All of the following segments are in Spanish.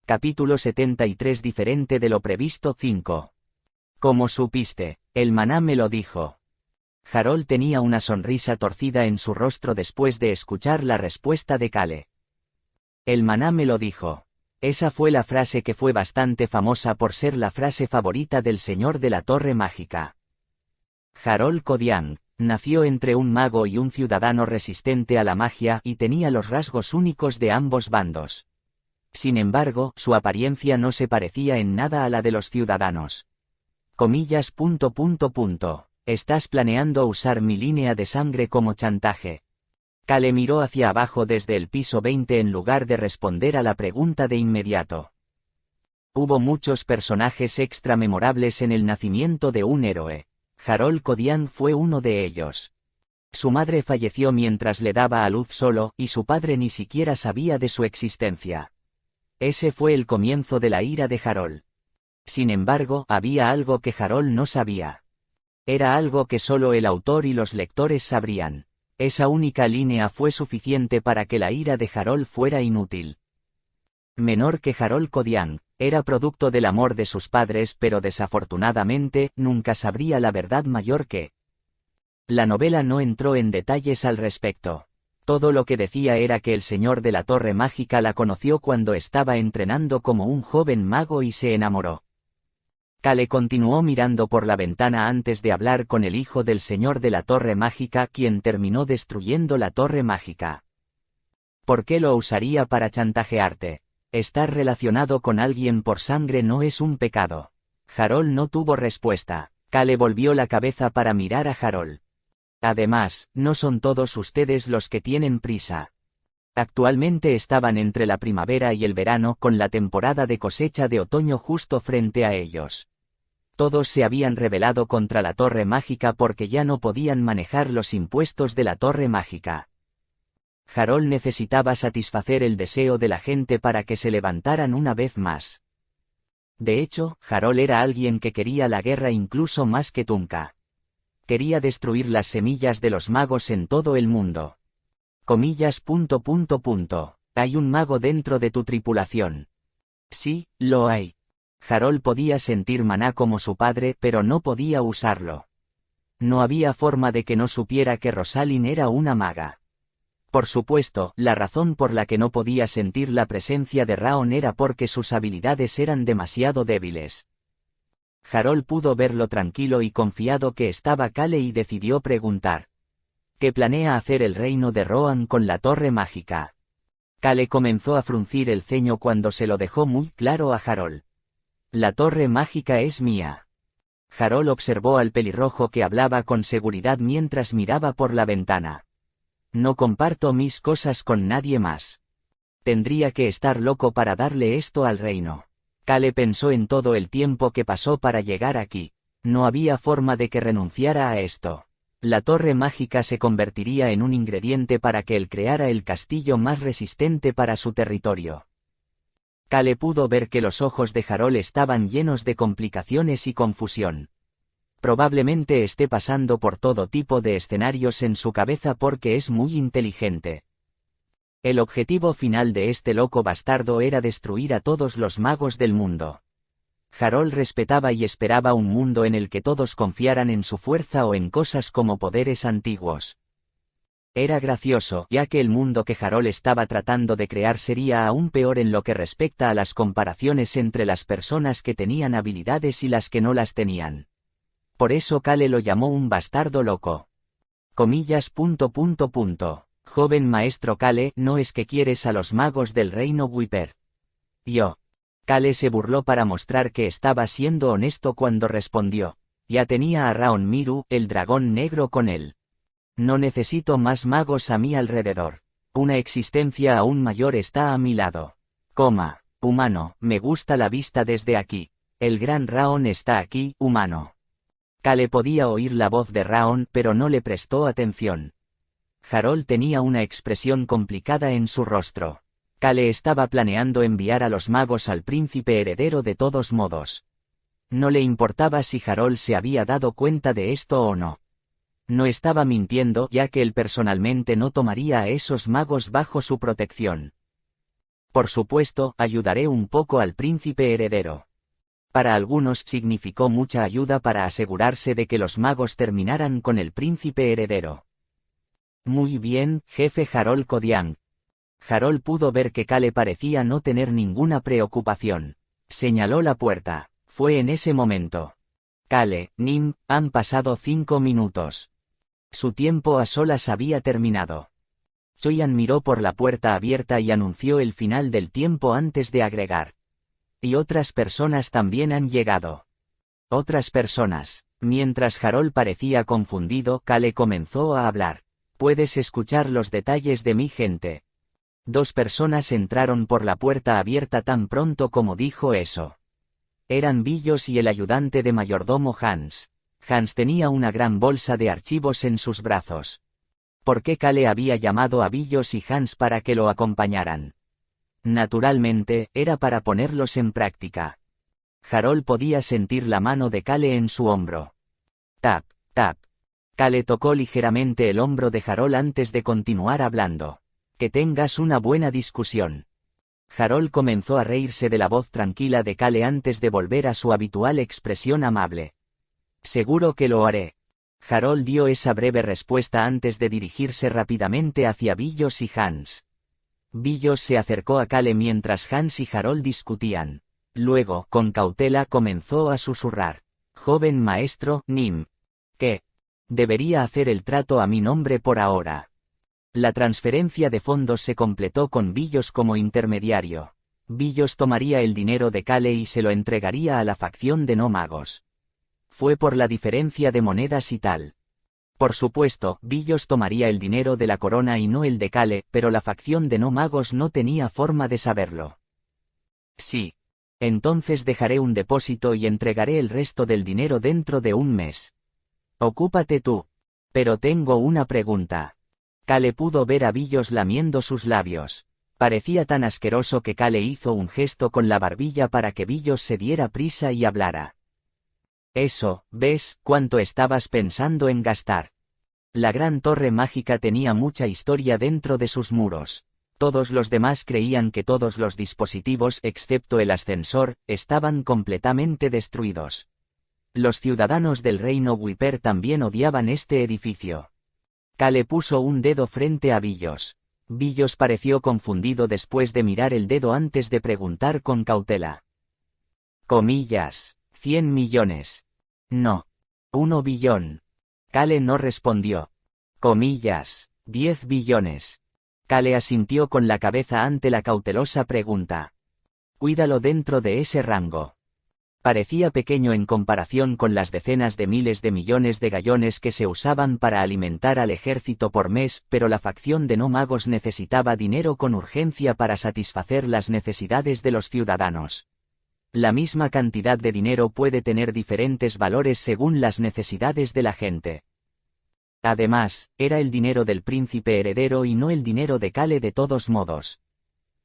Capítulo 73. Diferente de lo previsto 5. ¿Cómo supiste? El maná me lo dijo. Harold tenía una sonrisa torcida en su rostro después de escuchar la respuesta de Kale. El maná me lo dijo. Esa fue la frase que fue bastante famosa por ser la frase favorita del señor de la Torre Mágica. Harold Kodiak nació entre un mago y un ciudadano resistente a la magia y tenía los rasgos únicos de ambos bandos. Sin embargo, su apariencia no se parecía en nada a la de los ciudadanos. Comillas. ¿Estás planeando usar mi línea de sangre como chantaje? Kale miró hacia abajo desde el piso 20 en lugar de responder a la pregunta de inmediato. Hubo muchos personajes extra memorables en el nacimiento de un héroe. Harold Kodiak fue uno de ellos. Su madre falleció mientras le daba a luz solo, y su padre ni siquiera sabía de su existencia. Ese fue el comienzo de la ira de Harold. Sin embargo, había algo que Harold no sabía. Era algo que solo el autor y los lectores sabrían. Esa única línea fue suficiente para que la ira de Harold fuera inútil. Menor que Harold Kodiak, era producto del amor de sus padres, pero desafortunadamente, nunca sabría la verdad mayor que. La novela no entró en detalles al respecto. Todo lo que decía era que el señor de la Torre Mágica la conoció cuando estaba entrenando como un joven mago y se enamoró. Kale continuó mirando por la ventana antes de hablar con el hijo del señor de la Torre Mágica, quien terminó destruyendo la Torre Mágica. ¿Por qué lo usaría para chantajearte? Estar relacionado con alguien por sangre no es un pecado. Harold no tuvo respuesta. Kale volvió la cabeza para mirar a Harold. Además, no son todos ustedes los que tienen prisa. Actualmente estaban entre la primavera y el verano, con la temporada de cosecha de otoño justo frente a ellos. Todos se habían rebelado contra la Torre Mágica porque ya no podían manejar los impuestos de la Torre Mágica. Harold necesitaba satisfacer el deseo de la gente para que se levantaran una vez más. De hecho, Harold era alguien que quería la guerra incluso más que Tunka. Quería destruir las semillas de los magos en todo el mundo. Comillas. ¿Hay un mago dentro de tu tripulación? Sí, lo hay. Harold podía sentir maná como su padre, pero no podía usarlo. No había forma de que no supiera que Rosalind era una maga. Por supuesto, la razón por la que no podía sentir la presencia de Raon era porque sus habilidades eran demasiado débiles. Harold pudo ver lo tranquilo y confiado que estaba Kale y decidió preguntar. ¿Qué planea hacer el reino de Rohan con la Torre Mágica? Kale comenzó a fruncir el ceño cuando se lo dejó muy claro a Harold. La Torre Mágica es mía. Harold observó al pelirrojo que hablaba con seguridad mientras miraba por la ventana. No comparto mis cosas con nadie más. Tendría que estar loco para darle esto al reino. Kale pensó en todo el tiempo que pasó para llegar aquí. No había forma de que renunciara a esto. La Torre Mágica se convertiría en un ingrediente para que él creara el castillo más resistente para su territorio. Kale pudo ver que los ojos de Harold estaban llenos de complicaciones y confusión. Probablemente esté pasando por todo tipo de escenarios en su cabeza porque es muy inteligente. El objetivo final de este loco bastardo era destruir a todos los magos del mundo. Harold respetaba y esperaba un mundo en el que todos confiaran en su fuerza o en cosas como poderes antiguos. Era gracioso, ya que el mundo que Harold estaba tratando de crear sería aún peor en lo que respecta a las comparaciones entre las personas que tenían habilidades y las que no las tenían. Por eso Kale lo llamó un bastardo loco. Comillas. Joven maestro Kale, ¿no es que quieres a los magos del reino Wiper? Yo. Kale se burló para mostrar que estaba siendo honesto cuando respondió. Ya tenía a Raon Miru, el dragón negro, con él. No necesito más magos a mi alrededor. Una existencia aún mayor está a mi lado. Humano, me gusta la vista desde aquí. El gran Raon está aquí, humano. Kale podía oír la voz de Raon, pero no le prestó atención. Harold tenía una expresión complicada en su rostro. Kale estaba planeando enviar a los magos al príncipe heredero de todos modos. No le importaba si Harold se había dado cuenta de esto o no. No estaba mintiendo, ya que él personalmente no tomaría a esos magos bajo su protección. Por supuesto, ayudaré un poco al príncipe heredero. Para algunos significó mucha ayuda para asegurarse de que los magos terminaran con el príncipe heredero. Muy bien, jefe Harold Kodiak. Harold pudo ver que Kale parecía no tener ninguna preocupación. Señaló la puerta. Fue en ese momento. Kale, Nim, han pasado 5 minutos. Su tiempo a solas había terminado. Choyan miró por la puerta abierta y anunció el final del tiempo antes de agregar. Y otras personas también han llegado. Otras personas. Mientras Harold parecía confundido, Kale comenzó a hablar. Puedes escuchar los detalles de mi gente. 2 personas entraron por la puerta abierta tan pronto como dijo eso. Eran Billos y el ayudante de mayordomo Hans. Hans tenía una gran bolsa de archivos en sus brazos. ¿Por qué Kale había llamado a Billos y Hans para que lo acompañaran? Naturalmente, era para ponerlos en práctica. Harold podía sentir la mano de Kale en su hombro. Tap, tap. Kale tocó ligeramente el hombro de Harold antes de continuar hablando. Que tengas una buena discusión. Harold comenzó a reírse de la voz tranquila de Kale antes de volver a su habitual expresión amable. Seguro que lo haré. Harold dio esa breve respuesta antes de dirigirse rápidamente hacia Billos y Hans. Billos se acercó a Kale mientras Hans y Harold discutían. Luego, con cautela comenzó a susurrar. Joven maestro, Nim. ¿Qué? Debería hacer el trato a mi nombre por ahora. La transferencia de fondos se completó con Billos como intermediario. Billos tomaría el dinero de Kale y se lo entregaría a la facción de no magos. Fue por la diferencia de monedas y tal. Por supuesto, Billos tomaría el dinero de la corona y no el de Kale, pero la facción de no magos no tenía forma de saberlo. Sí. Entonces dejaré un depósito y entregaré el resto del dinero dentro de un mes. Ocúpate tú. Pero tengo una pregunta. Kale pudo ver a Billos lamiendo sus labios. Parecía tan asqueroso que Kale hizo un gesto con la barbilla para que Billos se diera prisa y hablara. Eso, ¿ves cuánto estabas pensando en gastar? La gran torre mágica tenía mucha historia dentro de sus muros. Todos los demás creían que todos los dispositivos, excepto el ascensor, estaban completamente destruidos. Los ciudadanos del reino Wiper también odiaban este edificio. Kale puso un dedo frente a Billos. Billos pareció confundido después de mirar el dedo antes de preguntar con cautela. Comillas. 100 millones. No. 1 billón. Kale no respondió. Comillas. 10 billones. Kale asintió con la cabeza ante la cautelosa pregunta. Cuídalo dentro de ese rango. Parecía pequeño en comparación con las decenas de miles de millones de gallones que se usaban para alimentar al ejército por mes, pero la facción de no magos necesitaba dinero con urgencia para satisfacer las necesidades de los ciudadanos. La misma cantidad de dinero puede tener diferentes valores según las necesidades de la gente. Además, era el dinero del príncipe heredero y no el dinero de Kale de todos modos.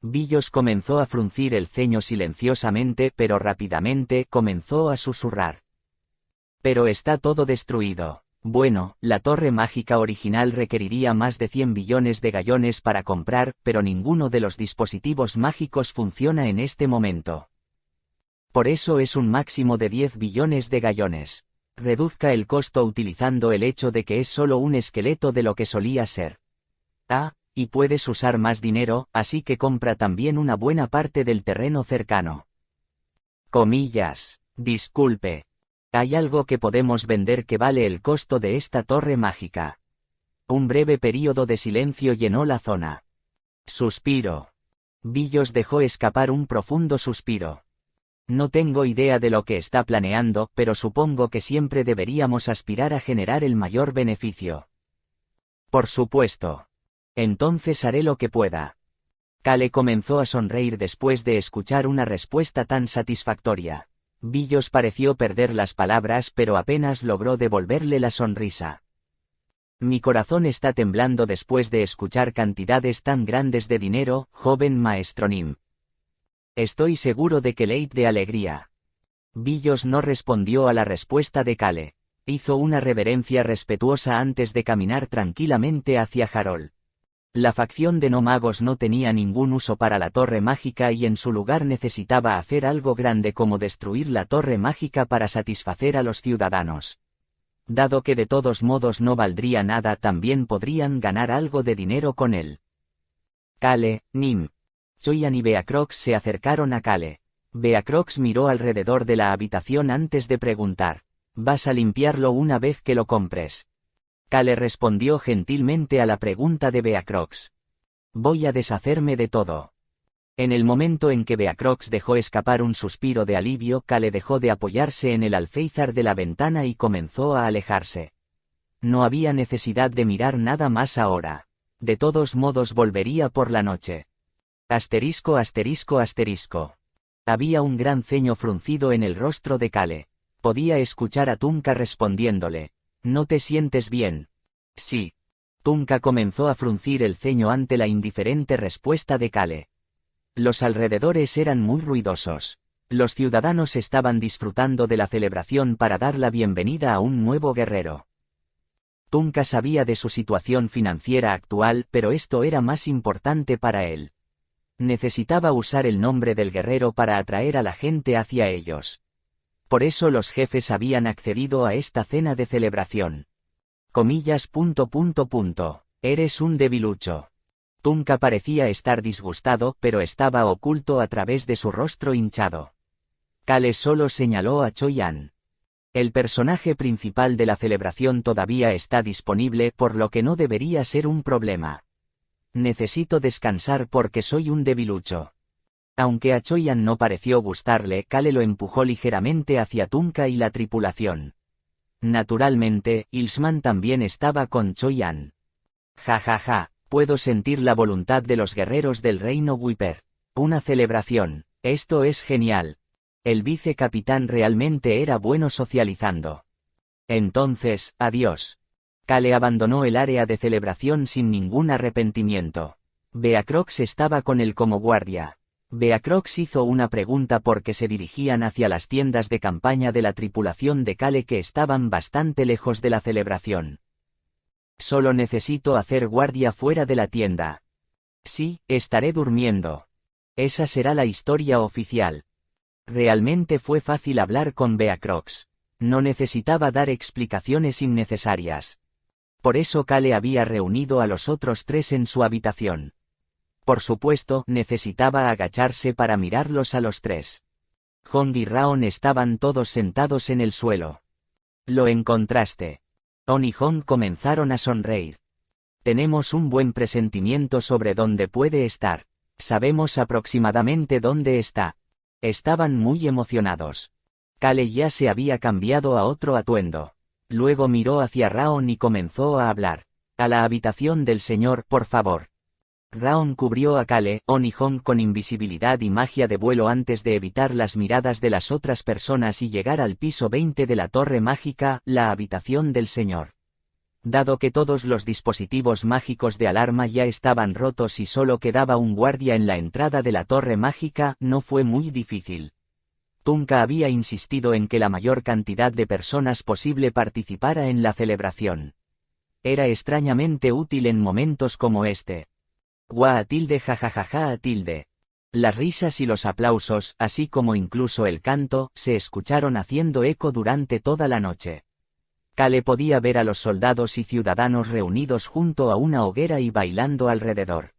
Billos comenzó a fruncir el ceño silenciosamente, pero rápidamente comenzó a susurrar. Pero está todo destruido. Bueno, la torre mágica original requeriría más de 100 billones de gallones para comprar, pero ninguno de los dispositivos mágicos funciona en este momento. Por eso es un máximo de 10 billones de gallones. Reduzca el costo utilizando el hecho de que es solo un esqueleto de lo que solía ser. Y puedes usar más dinero, así que compra también una buena parte del terreno cercano. Comillas. Disculpe. Hay algo que podemos vender que vale el costo de esta torre mágica. Un breve período de silencio llenó la zona. Suspiro. Billos dejó escapar un profundo suspiro. No tengo idea de lo que está planeando, pero supongo que siempre deberíamos aspirar a generar el mayor beneficio. Por supuesto. Entonces haré lo que pueda. Kale comenzó a sonreír después de escuchar una respuesta tan satisfactoria. Billos pareció perder las palabras, pero apenas logró devolverle la sonrisa. Mi corazón está temblando después de escuchar cantidades tan grandes de dinero, joven maestro Nim. Estoy seguro de que leid de alegría. Billos no respondió a la respuesta de Kale. Hizo una reverencia respetuosa antes de caminar tranquilamente hacia Harold. La facción de no magos no tenía ningún uso para la torre mágica y en su lugar necesitaba hacer algo grande como destruir la torre mágica para satisfacer a los ciudadanos. Dado que de todos modos no valdría nada, también podrían ganar algo de dinero con él. Kale, Nim, Choyan y Beacrox se acercaron a Kale. Beacrox miró alrededor de la habitación antes de preguntar: ¿vas a limpiarlo una vez que lo compres? Kale respondió gentilmente a la pregunta de Beacrox: voy a deshacerme de todo. En el momento en que Beacrox dejó escapar un suspiro de alivio, Kale dejó de apoyarse en el alféizar de la ventana y comenzó a alejarse. No había necesidad de mirar nada más ahora. De todos modos volvería por la noche. Asterisco asterisco asterisco. Había un gran ceño fruncido en el rostro de Kale. Podía escuchar a Tunka respondiéndole: ¿no te sientes bien? Sí. Tunka comenzó a fruncir el ceño ante la indiferente respuesta de Kale. Los alrededores eran muy ruidosos. Los ciudadanos estaban disfrutando de la celebración para dar la bienvenida a un nuevo guerrero. Tunka sabía de su situación financiera actual, pero esto era más importante para él. Necesitaba usar el nombre del guerrero para atraer a la gente hacia ellos. Por eso los jefes habían accedido a esta cena de celebración. Comillas. Eres un debilucho. Tunka parecía estar disgustado, pero estaba oculto a través de su rostro hinchado. Kale solo señaló a Choyan. El personaje principal de la celebración todavía está disponible, por lo que no debería ser un problema. Necesito descansar porque soy un debilucho. Aunque a Choyan no pareció gustarle, Kale lo empujó ligeramente hacia Tunka y la tripulación. Naturalmente, Ilsman también estaba con Choyan. Ja ja ja, puedo sentir la voluntad de los guerreros del reino Wiper. Una celebración, esto es genial. El vicecapitán realmente era bueno socializando. Entonces, adiós. Kale abandonó el área de celebración sin ningún arrepentimiento. Beacrox estaba con él como guardia. Beacrox hizo una pregunta porque se dirigían hacia las tiendas de campaña de la tripulación de Kale que estaban bastante lejos de la celebración. Solo necesito hacer guardia fuera de la tienda. Sí, estaré durmiendo. Esa será la historia oficial. Realmente fue fácil hablar con Beacrox. No necesitaba dar explicaciones innecesarias. Por eso Kale había reunido a los otros tres en su habitación. Por supuesto, necesitaba agacharse para mirarlos a los tres. Hong y Raon estaban todos sentados en el suelo. Lo encontraste. On y Hong comenzaron a sonreír. Tenemos un buen presentimiento sobre dónde puede estar. Sabemos aproximadamente dónde está. Estaban muy emocionados. Kale ya se había cambiado a otro atuendo. Luego miró hacia Raon y comenzó a hablar. A la habitación del señor, por favor. Raon cubrió a Kale, On y Hong con invisibilidad y magia de vuelo antes de evitar las miradas de las otras personas y llegar al piso 20 de la torre mágica, la habitación del señor. Dado que todos los dispositivos mágicos de alarma ya estaban rotos y solo quedaba un guardia en la entrada de la torre mágica, no fue muy difícil. Tunka había insistido en que la mayor cantidad de personas posible participara en la celebración. Era extrañamente útil en momentos como este. Gua tilde jajajaja tilde. Las risas y los aplausos, así como incluso el canto, se escucharon haciendo eco durante toda la noche. Kale podía ver a los soldados y ciudadanos reunidos junto a una hoguera y bailando alrededor.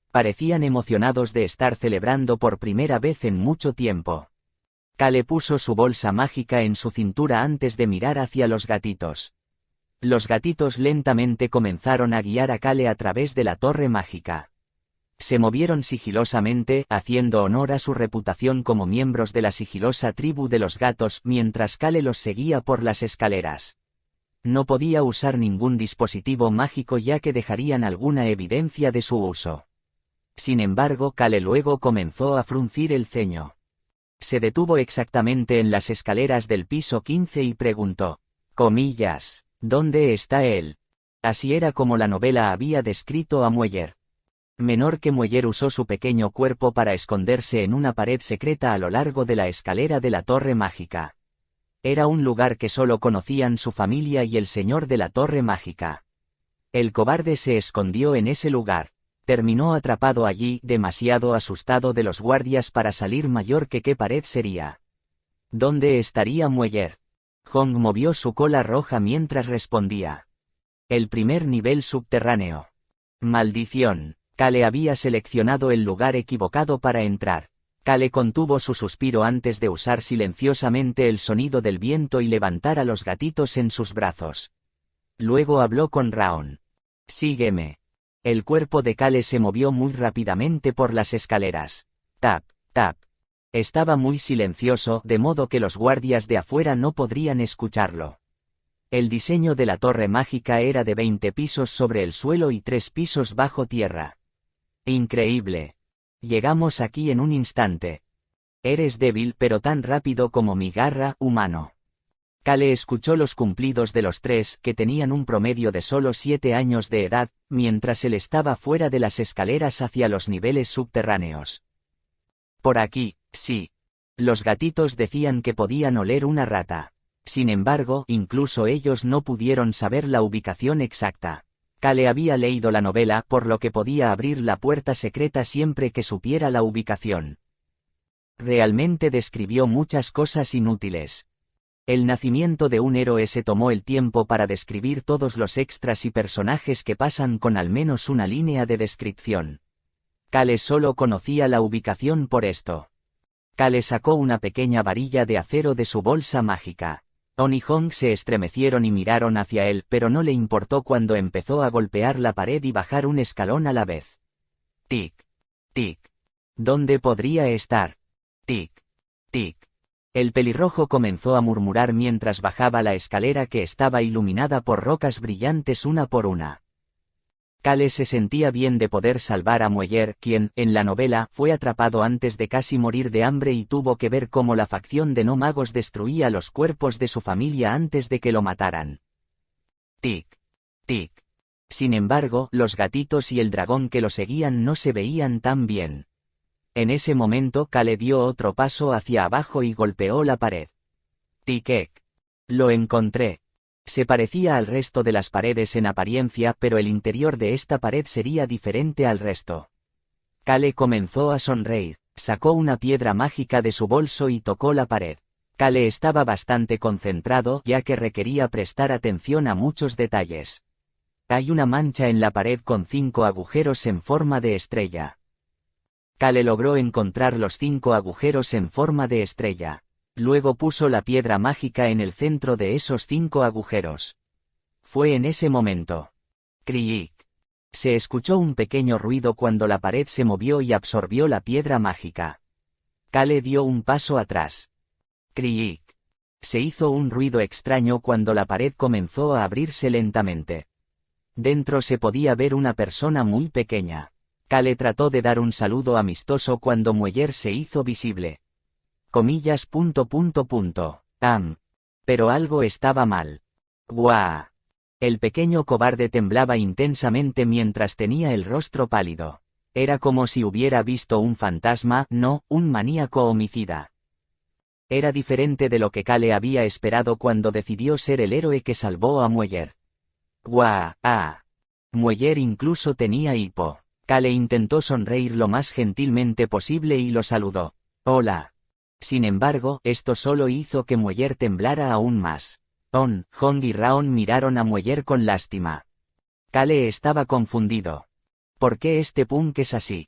Parecían emocionados de estar celebrando por primera vez en mucho tiempo. Kale puso su bolsa mágica en su cintura antes de mirar hacia los gatitos. Los gatitos lentamente comenzaron a guiar a Kale a través de la torre mágica. Se movieron sigilosamente, haciendo honor a su reputación como miembros de la sigilosa tribu de los gatos, mientras Kale los seguía por las escaleras. No podía usar ningún dispositivo mágico ya que dejarían alguna evidencia de su uso. Sin embargo, Kale luego comenzó a fruncir el ceño. Se detuvo exactamente en las escaleras del piso 15 y preguntó, comillas, ¿dónde está él? Así era como la novela había descrito a Mueller. Menor que Mueller usó su pequeño cuerpo para esconderse en una pared secreta a lo largo de la escalera de la torre mágica. Era un lugar que solo conocían su familia y el señor de la torre mágica. El cobarde se escondió en ese lugar. Terminó atrapado allí, demasiado asustado de los guardias para salir. Mayor que qué pared sería. ¿Dónde estaría Mueller? Hong movió su cola roja mientras respondía. El primer nivel subterráneo. Maldición. Kale había seleccionado el lugar equivocado para entrar. Kale contuvo su suspiro antes de usar silenciosamente el sonido del viento y levantar a los gatitos en sus brazos. Luego habló con Raon. Sígueme. El cuerpo de Kale se movió muy rápidamente por las escaleras. Tap, tap. Estaba muy silencioso, de modo que los guardias de afuera no podrían escucharlo. El diseño de la torre mágica era de 20 pisos sobre el suelo y 3 pisos bajo tierra. Increíble. Llegamos aquí en un instante. Eres débil pero tan rápido como mi garra, humano. Kale escuchó los cumplidos de los tres, que tenían un promedio de solo 7 años de edad, mientras él estaba fuera de las escaleras hacia los niveles subterráneos. Por aquí, sí. Los gatitos decían que podían oler una rata. Sin embargo, incluso ellos no pudieron saber la ubicación exacta. Kale había leído la novela, por lo que podía abrir la puerta secreta siempre que supiera la ubicación. Realmente describió muchas cosas inútiles. El nacimiento de un héroe se tomó el tiempo para describir todos los extras y personajes que pasan con al menos una línea de descripción. Kale solo conocía la ubicación por esto. Kale sacó una pequeña varilla de acero de su bolsa mágica. On y Hong se estremecieron y miraron hacia él, pero no le importó cuando empezó a golpear la pared y bajar un escalón a la vez. Tic, tic. ¿Dónde podría estar? Tic, tic. El pelirrojo comenzó a murmurar mientras bajaba la escalera que estaba iluminada por rocas brillantes una por una. Kale se sentía bien de poder salvar a Mueller, quien, en la novela, fue atrapado antes de casi morir de hambre y tuvo que ver cómo la facción de no magos destruía los cuerpos de su familia antes de que lo mataran. Tic, tic. Sin embargo, los gatitos y el dragón que lo seguían no se veían tan bien. En ese momento Kale dio otro paso hacia abajo y golpeó la pared. Tic-ec. Lo encontré. Se parecía al resto de las paredes en apariencia, pero el interior de esta pared sería diferente al resto. Kale comenzó a sonreír, sacó una piedra mágica de su bolso y tocó la pared. Kale estaba bastante concentrado, ya que requería prestar atención a muchos detalles. Hay una mancha en la pared con 5 agujeros en forma de estrella. Kale logró encontrar los 5 agujeros en forma de estrella. Luego puso la piedra mágica en el centro de esos 5 agujeros. Fue en ese momento. ¡Criic! Se escuchó un pequeño ruido cuando la pared se movió y absorbió la piedra mágica. Kale dio un paso atrás. ¡Criic! Se hizo un ruido extraño cuando la pared comenzó a abrirse lentamente. Dentro se podía ver una persona muy pequeña. Kale trató de dar un saludo amistoso cuando Mueller se hizo visible. Comillas. Pero algo estaba mal. ¡Guau! El pequeño cobarde temblaba intensamente mientras tenía el rostro pálido. Era como si hubiera visto un fantasma, no, un maníaco homicida. Era diferente de lo que Kale había esperado cuando decidió ser el héroe que salvó a Mueller. ¡Guau! Mueller incluso tenía hipo. Kale intentó sonreír lo más gentilmente posible y lo saludó. Hola. Sin embargo, esto solo hizo que Mueller temblara aún más. On, Hong y Raon miraron a Mueller con lástima. Kale estaba confundido. ¿Por qué este punk es así?